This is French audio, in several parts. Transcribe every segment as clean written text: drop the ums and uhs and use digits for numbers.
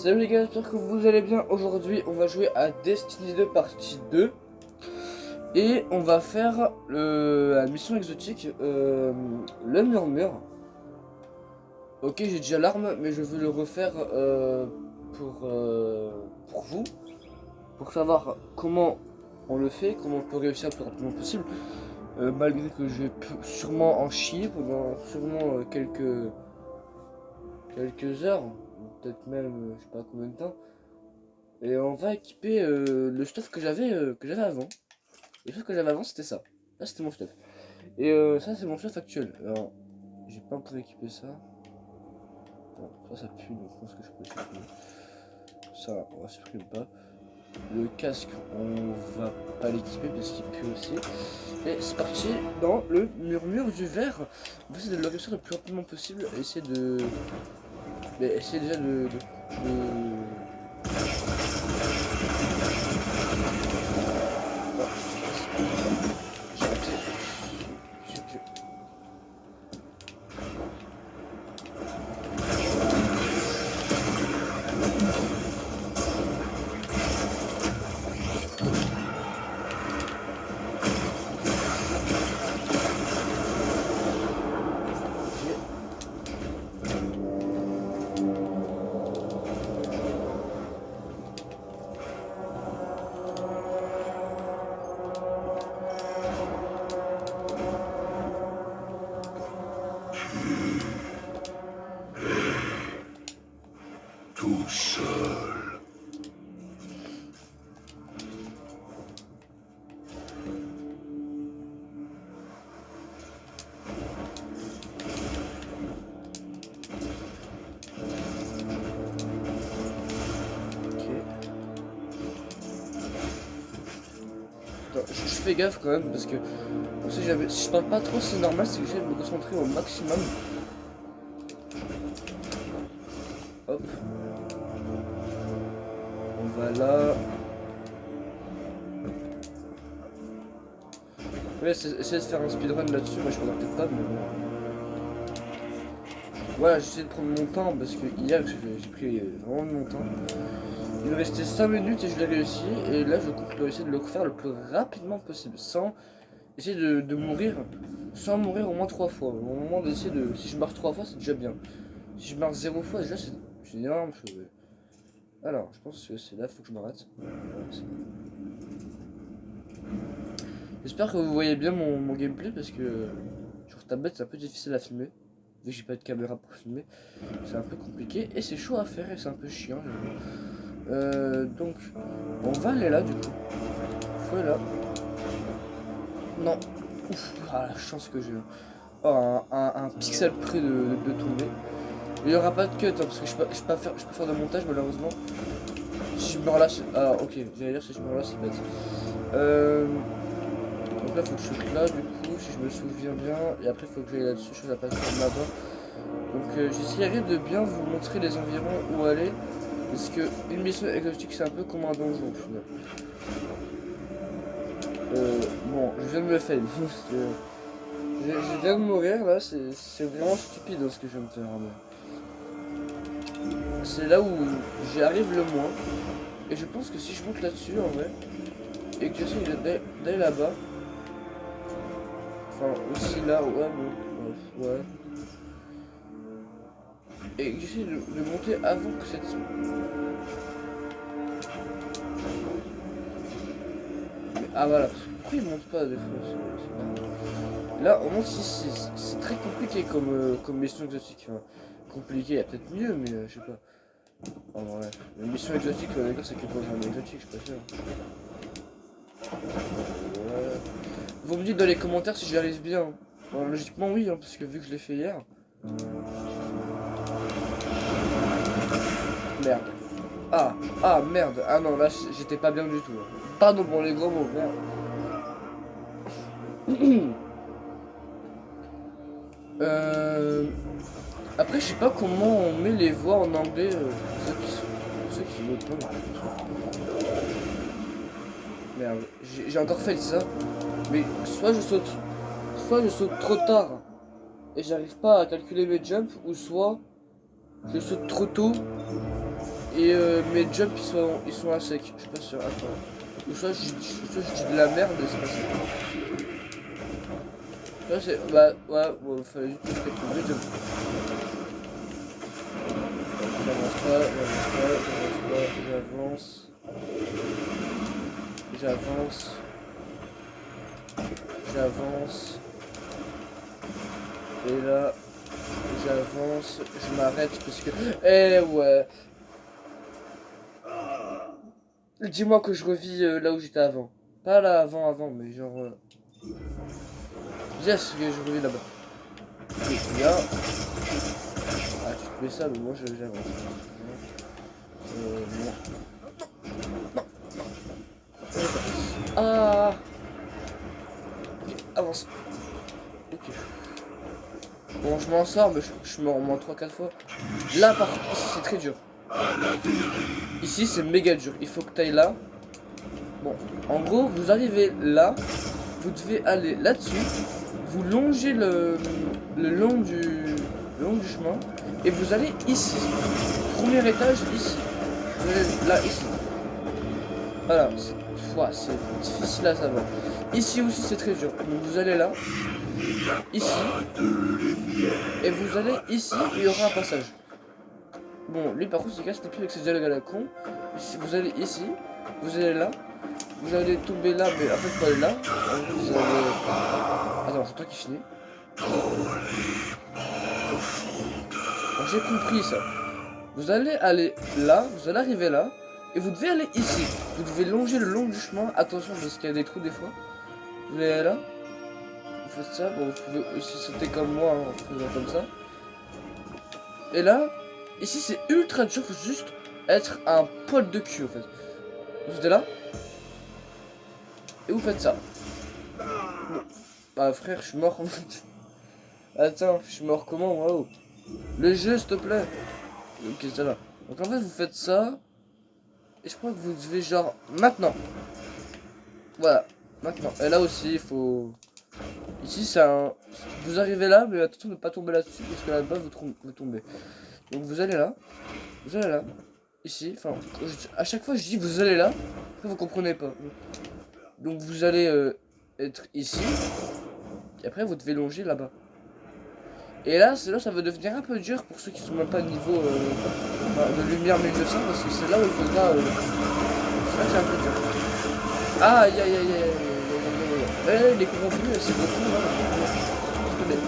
Salut les gars, j'espère que vous allez bien. Aujourd'hui on va jouer à Destiny 2 partie 2. Et on va faire la mission exotique, le murmure. Ok, j'ai déjà l'arme, mais je veux le refaire pour vous. Pour savoir comment on le fait, comment on peut réussir le plus rapidement possible. Malgré que je vais sûrement en chier pendant sûrement quelques heures. Peut-être même, je sais pas combien de temps. Et on va équiper le stuff que j'avais avant. Le stuff que j'avais avant c'était ça. Là c'était mon stuff. Et ça c'est mon stuff actuel. Alors j'ai pas encore équipé ça. Bon, ça pue donc je pense que je peux supprimer. Ça on va supprimer pas. Le casque on va pas l'équiper parce qu'il pue aussi. Et c'est parti dans le murmure du verre. On va essayer de le réussir le plus rapidement possible. Et essayer de. Mais essayer déjà de... Tout seul. Je fais gaffe quand même parce que si je parle pas trop c'est normal, c'est que j'essaie de me concentrer au maximum. Hop. On va là. Ouais, essayer de faire un speedrun là-dessus, moi je pourrais peut-être pas mais bon. Voilà, j'essaie de prendre mon temps parce que hier j'ai pris vraiment mon temps. Il me restait 5 minutes et je l'ai réussi et là je compte essayer de le faire le plus rapidement possible sans essayer de mourir, sans mourir au moins 3 fois. Au moment d'essayer de... Si je meurs 3 fois c'est déjà bien. Si je meurs 0 fois déjà c'est une énorme chose. Alors je pense que c'est là, faut que je m'arrête. J'espère que vous voyez bien mon gameplay parce que sur tablette c'est un peu difficile à filmer. Vu que j'ai pas de caméra pour filmer, c'est un peu compliqué et c'est chaud à faire et c'est un peu chiant. Donc on va aller là du coup. Faut aller là. Non. Ouf, ah, la chance que j'ai. Oh, un pixel près de tomber. Il n'y aura pas de cut hein, parce que je peux pas faire de montage malheureusement. Si je meurs là, ah ok, j'allais dire si je meurs là c'est bête. Donc là faut que je saute là du coup si je me souviens bien. Et après faut que j'aille là-dessus, je fais la plateforme là-bas. Donc j'essaierai de bien vous montrer les environs où aller. Parce que une mission exotique c'est un peu comme un donjon au final. Bon, je viens de me faire. Je viens de mourir là, c'est vraiment stupide hein, ce que je viens de faire. C'est là où j'y arrive le moins. Et je pense que si je monte là-dessus en vrai, et que j'essaie d'aller là-bas, enfin aussi là, ouais, bon, ouais. Et que j'essaie de monter avant que cette... Mais, ah voilà, pourquoi il monte pas des fois là, au moins si c'est très compliqué comme mission exotique. Enfin, compliqué, il y a peut-être mieux, mais je sais pas. En vrai, la mission exotique, d'accord, c'est que pour un exotique, je suis pas sûr. Ouais. Vous me dites dans les commentaires si j'y arrive bien. Bon, logiquement oui, hein, parce que vu que je l'ai fait hier. Merde. Ah merde. Ah non, là j'étais pas bien du tout. Pardon pour les gros mots, merde. Après, je sais pas comment on met les voix en anglais pour ceux qui notent pas. Merde, j'ai encore fait ça. Mais soit je saute trop tard et j'arrive pas à calculer mes jumps, ou soit je saute trop tôt et mes jumps ils sont à sec. Je suis pas sûr. Attends. Ou soit je dis de la merde et c'est pas ça. Là c'est. Bah ouais, bon, fallait juste que je fasse le jump. J'avance pas, j'avance. Et là, j'avance, je m'arrête parce que... Eh ouais. Dis-moi que je revis là où j'étais avant. Pas là avant, mais genre... Yes, que je revis là-bas. Et là... Ah, tu te mets ça, mais moi j'avance. Non. Ah. Ok, avance. Ok. Bon, je m'en sors, mais je me remonte 3-4 fois. Là, par contre, ici c'est très dur. Ici c'est méga dur. Il faut que tu ailles là. Bon, en gros, vous arrivez là. Vous devez aller là-dessus. Vous longez le long du chemin. Et vous allez ici. Premier étage, ici. Vous allez là, ici. Voilà. C'est difficile à savoir. Ici aussi c'est très dur. Donc vous allez là. Ici. Et vous allez ici. Il y aura un passage. Bon, lui par contre, il casse les pieds avec ses dialogues à la con. Ici, vous allez ici. Vous allez là. Vous allez tomber là, mais en fait, il faut aller là. Vous allez... Attends, c'est toi qui finis. Bon, j'ai compris ça. Vous allez aller là, vous allez arriver là. Et vous devez aller ici. Vous devez longer le long du chemin. Attention, parce qu'il y a des trous des fois. Vous allez là. Vous faites ça. Bon, vous pouvez aussi sauter comme moi, hein, en faisant comme ça. Et là, ici, c'est ultra dur. Faut juste être un poil de cul, en fait. Vous êtes là. Et vous faites ça. Bon. Bah frère, je suis mort. Attends, je suis mort comment? Waouh. Le jeu, s'il te plaît. Ok, ça va. Donc en fait, vous faites ça. Et je crois que vous devez genre... Maintenant. Voilà. Maintenant. Et là aussi, il faut... Ici, c'est un... Vous arrivez là, mais attention de ne pas tomber là-dessus. Parce que là-bas, vous tombez. Donc vous allez là. Vous allez là. Ici. Enfin, à chaque fois, je dis vous allez là. Après, vous comprenez pas. Donc vous allez être ici. Et après vous devez longer là-bas. Et là, c'est là ça va devenir un peu dur pour ceux qui sont même pas niveau de lumière 1900. Parce que c'est là où il faudra... c'est là que c'est un peu dur. Ah, aïe aïe aïe aïe. Eh, les convenus, c'est beaucoup là. Je connais.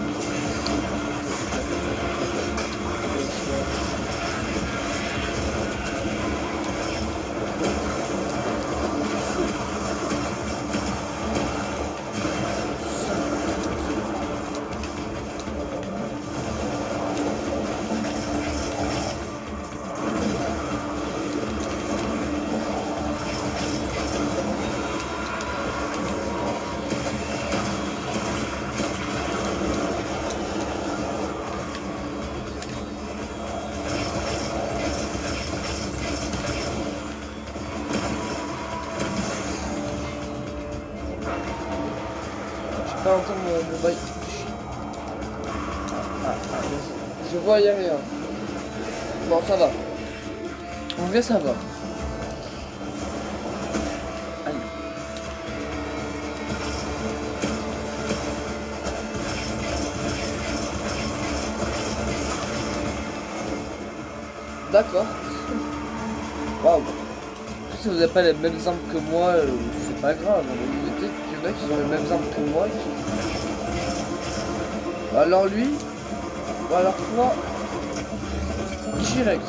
Pas encore mon bail. Je vois, y a rien. Bon, ça va. En vrai, ça va. Allez. D'accord. Waouh. Si vous n'avez pas les mêmes armes que moi, c'est pas grave. Peut-être qu'il y en a qui ont les mêmes armes que moi. Alors lui, ou alors toi, direct.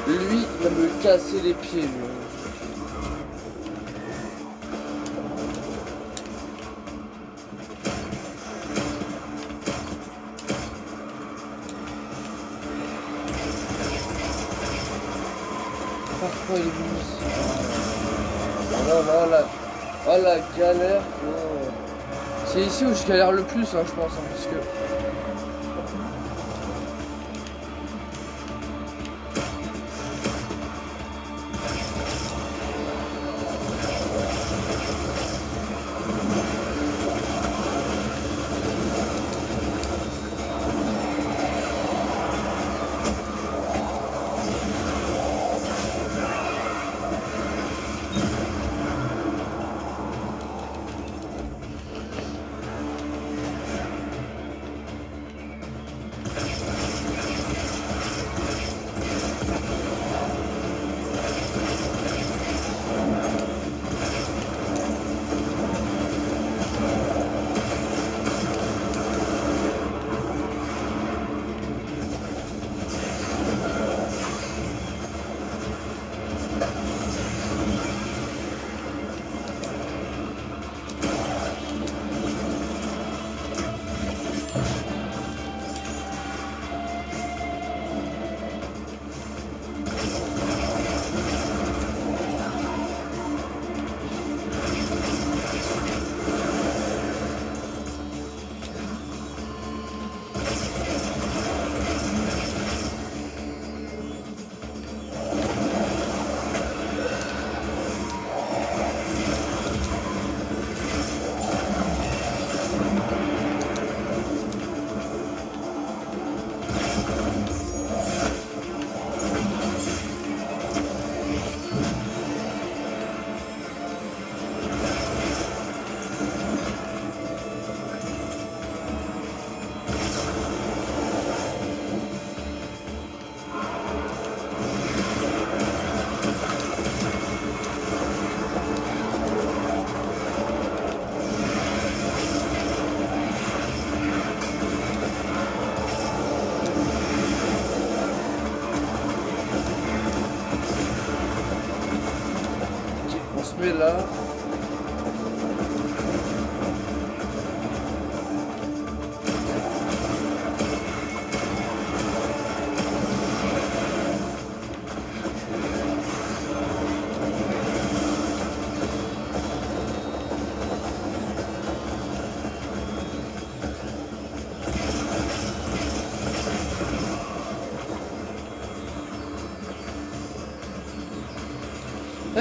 Lui, il va me casser les pieds, lui. Parfois il est venu ici. Oh la galère. Oh. C'est ici où je galère le plus, hein, je pense, hein, parce que...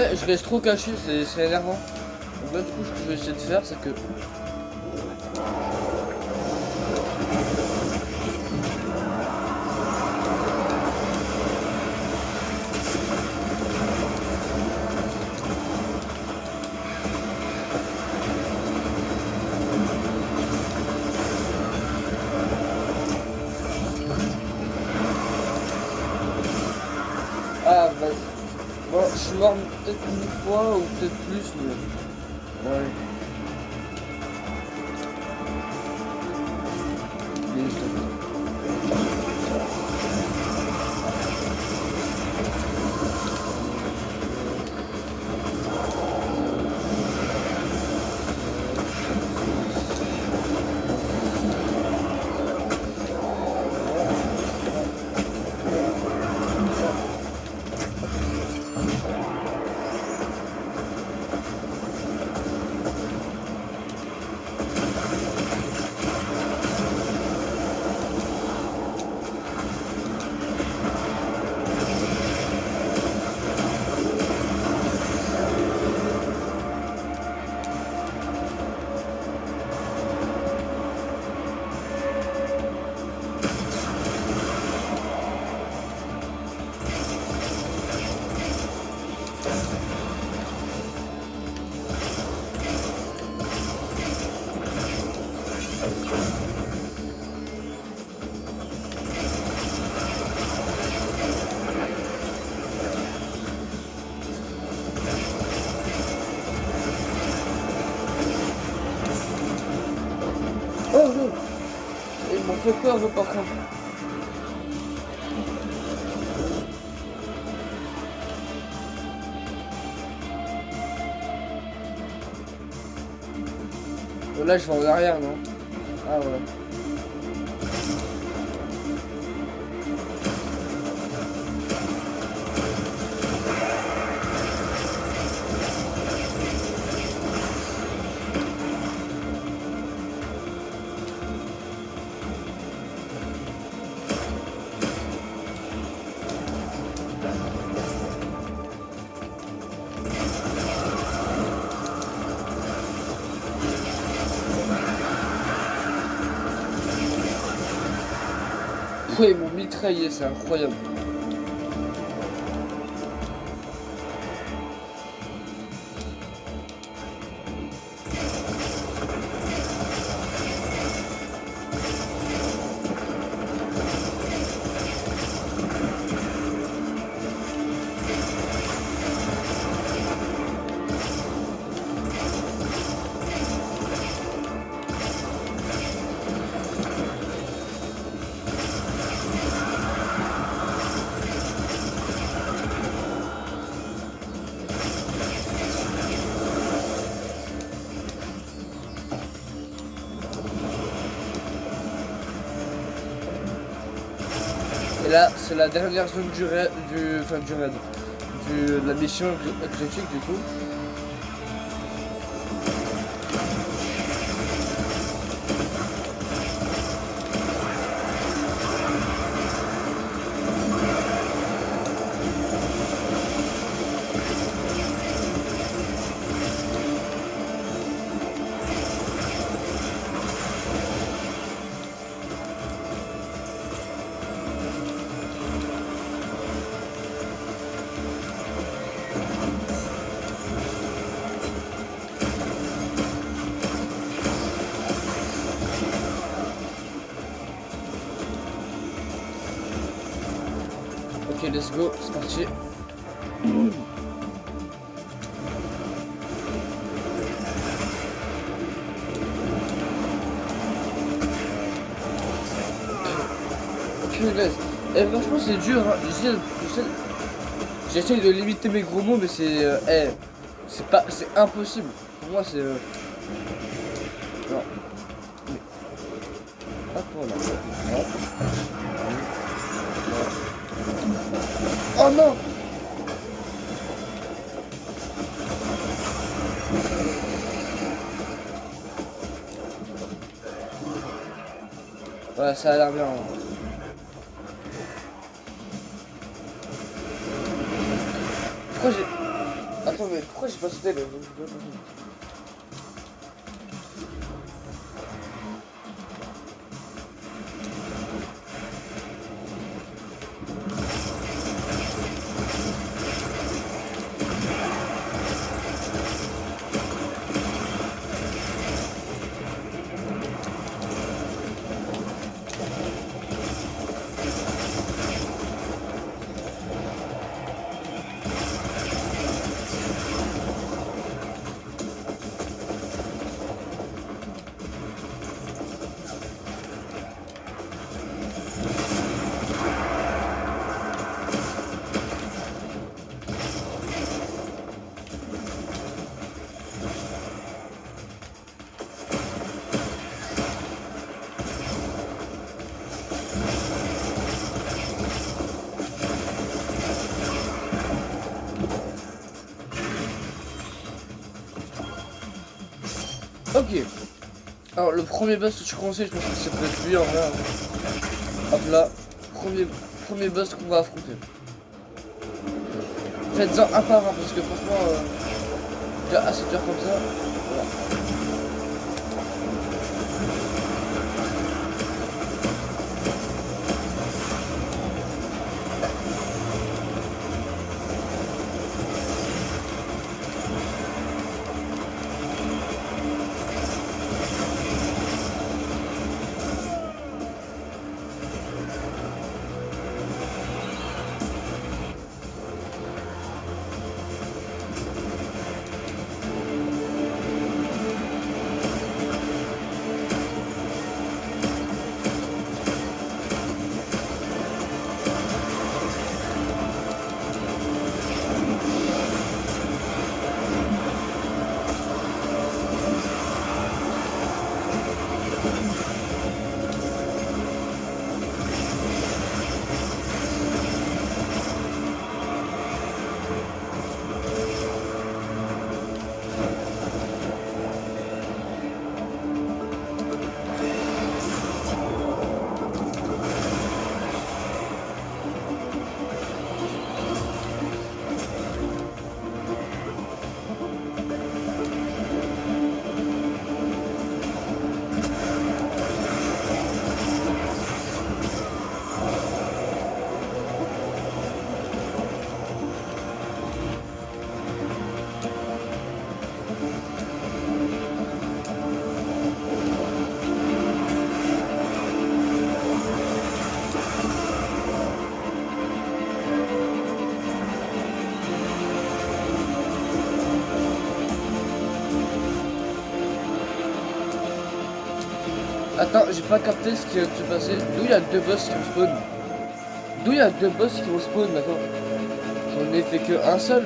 Après, je reste trop caché, c'est énervant. Donc là, du coup, ce que je vais essayer de faire, c'est que... Ah, vas-y. Bon, je suis mort peut-être une fois ou peut-être plus, mais... Ouais. Il est juste là. Oh non! Ils m'ont fait peur, par contre. Oh, là, je vais en arrière, non? Ah, voilà. Ouais, ils m'ont mitraillé, c'est incroyable. Et là, c'est la dernière zone du raid, de la mission exotique du coup. Ok, let's go, c'est parti. Punaise. Eh, franchement, c'est dur, hein. J'essaye de limiter mes gros mots, mais c'est impossible. Pour moi, c'est... Non. Hop, voilà. Hop. Oh non! Ouais, ça a l'air bien. Hein. Pourquoi j'ai... Attends, mais pourquoi j'ai pas sauté là? Ok. Alors le premier boss que je conseille, je pense que ça peut être lui en vrai. Hop là. Premier boss qu'on va affronter. Faites-en un par un parce que franchement, déjà assez dur comme ça. Voilà. Attends, j'ai pas capté ce qui vient de se passer. D'où il y a deux boss qui vont spawn? D'où il y a deux boss qui vont spawn maintenant? J'en ai fait que un seul.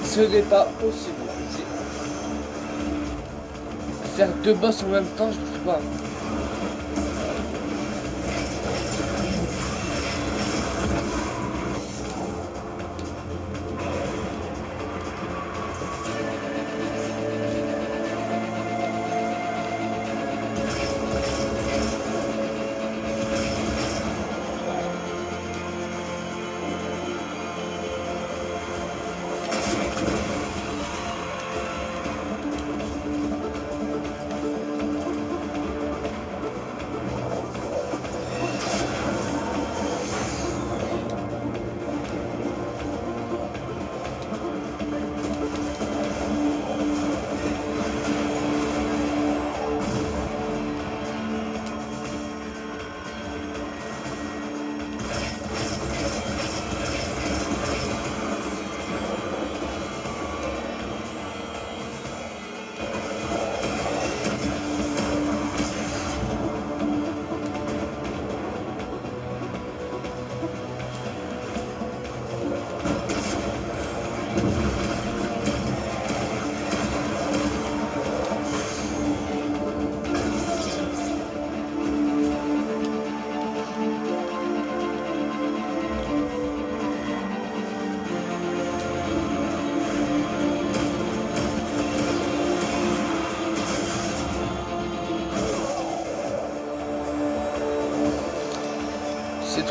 Ce n'est pas possible. Faire deux boss en même temps, je ne peux pas.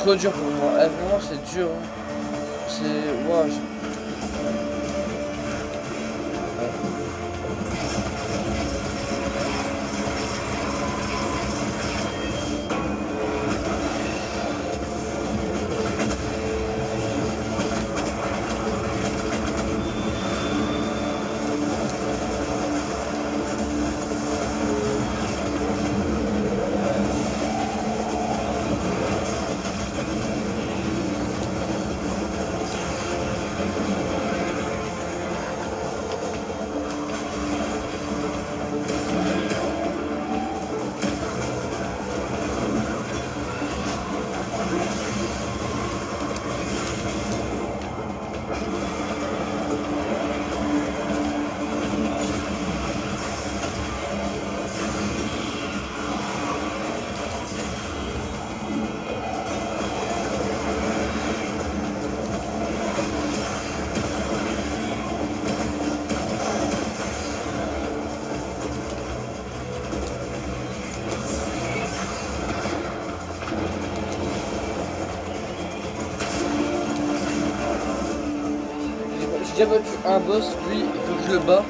trop dur pour moi. Ah, vraiment, c'est dur. Hein. C'est... Wow, j'ai déjà battu un boss, lui, il faut que je le bats.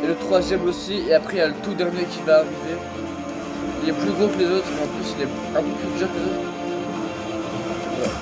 Et le troisième aussi, et après il y a le tout dernier qui va arriver. Il est plus gros que les autres, mais en plus il est un peu plus dur que les autres. Voilà.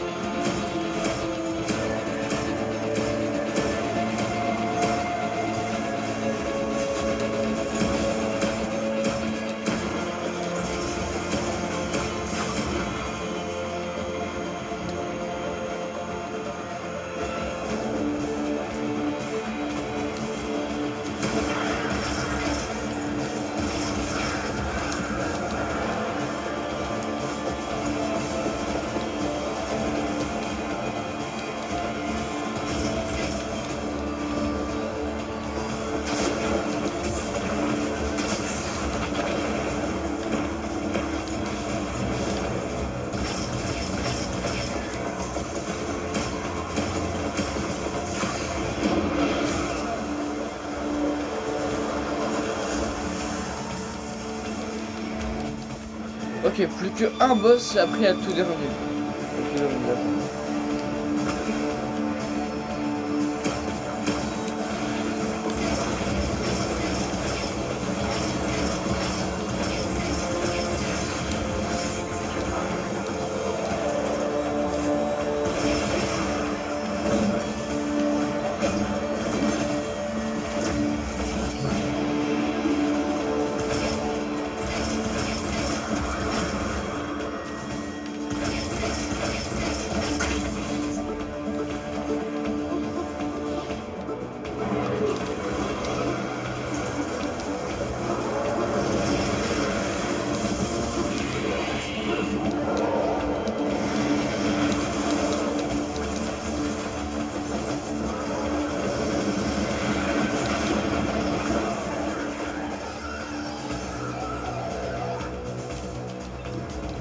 Ok, plus qu'un boss et après il y a le tout dernier. Ok, d'accord.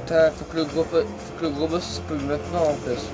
Putain, faut que le gros boss se peut maintenant en place.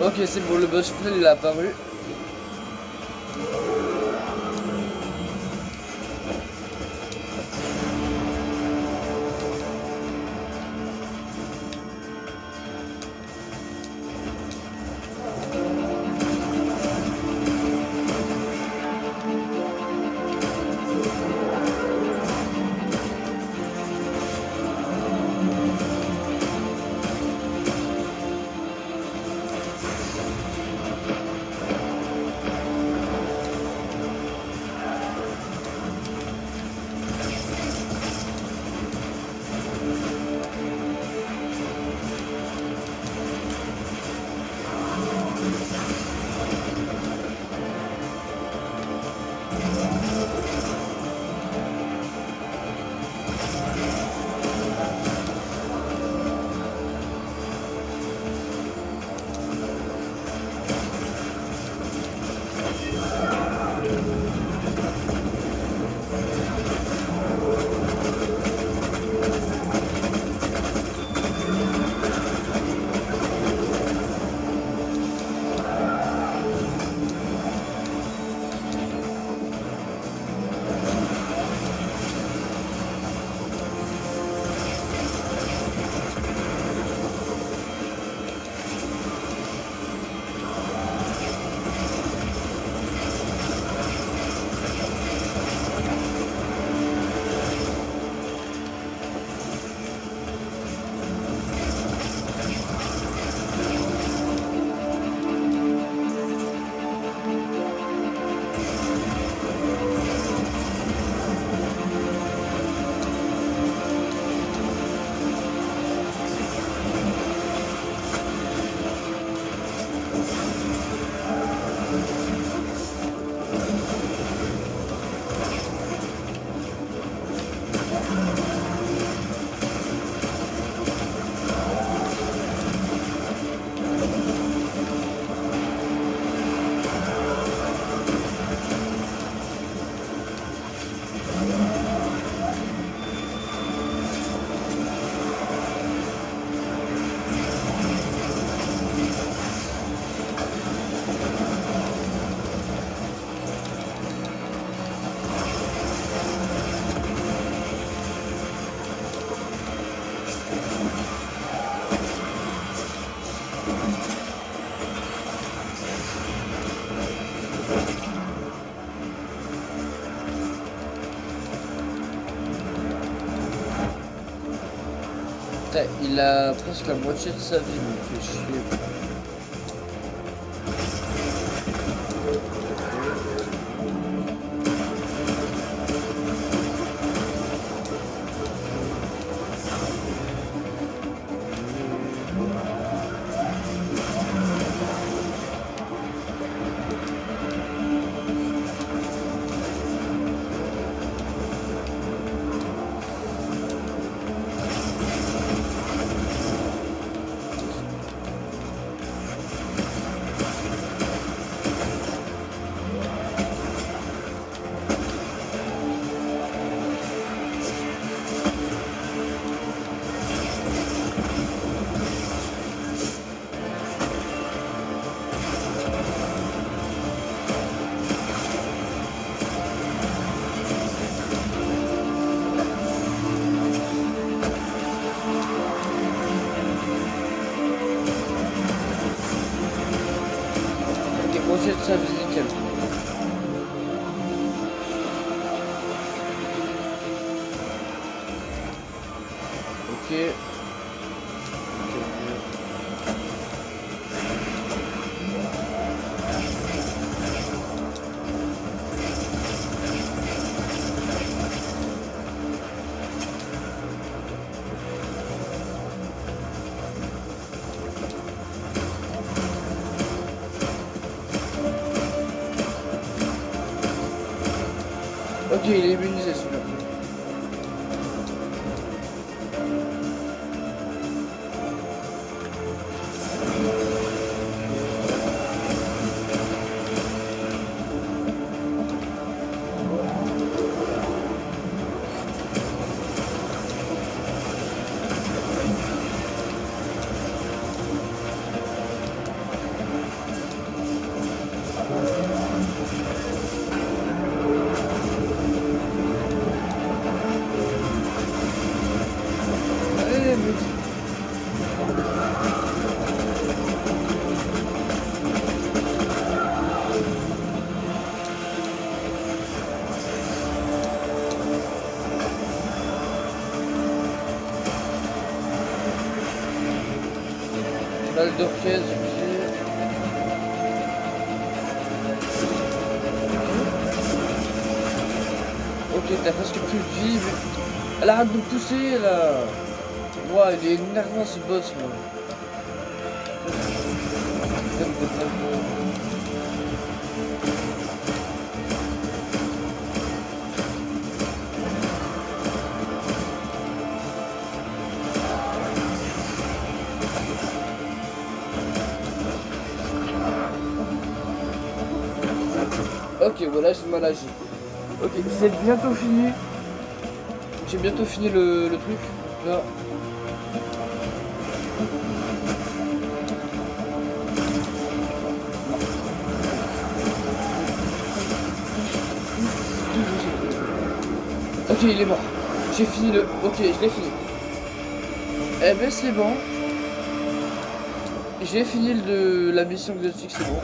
Ok, c'est bon, le boss final il est apparu. Putain, il a presque la moitié de sa vie, il me fait chier. Ok, moitié de sa vie, nickel. Ok. Ok, il est immunisé celui-là. d'orchestre. Ok, t'as presque plus de vie, mais... Elle arrête de pousser, là. Ouah, il est énervant, ce boss, là. Ok, voilà, j'ai mal agi. Ok, c'est bientôt fini. J'ai bientôt fini le truc. Là. Ok, il est mort. J'ai fini le... Ok, je l'ai fini. Eh ben c'est bon. J'ai fini la mission exotique, c'est bon.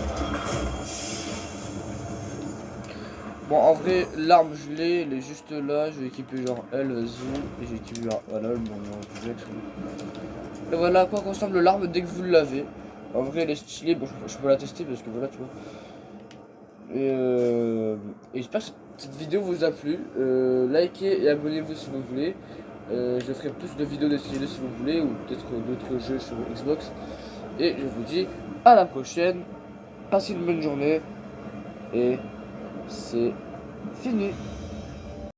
Bon, en vrai, l'arme, je l'ai, elle est juste là. Je vais équiper genre elle, vas-y. Et j'ai équipé genre, voilà, le moment du jet. Et voilà à quoi ressemble l'arme dès que vous l'avez. En vrai, elle est stylée. Bon, je peux la tester parce que voilà, tu vois. Et j'espère que cette vidéo vous a plu. Likez et abonnez-vous si vous voulez. Je ferai plus de vidéos de style si vous voulez, ou peut-être d'autres jeux sur Xbox. Et je vous dis à la prochaine. Passez une bonne journée. Et c'est fini.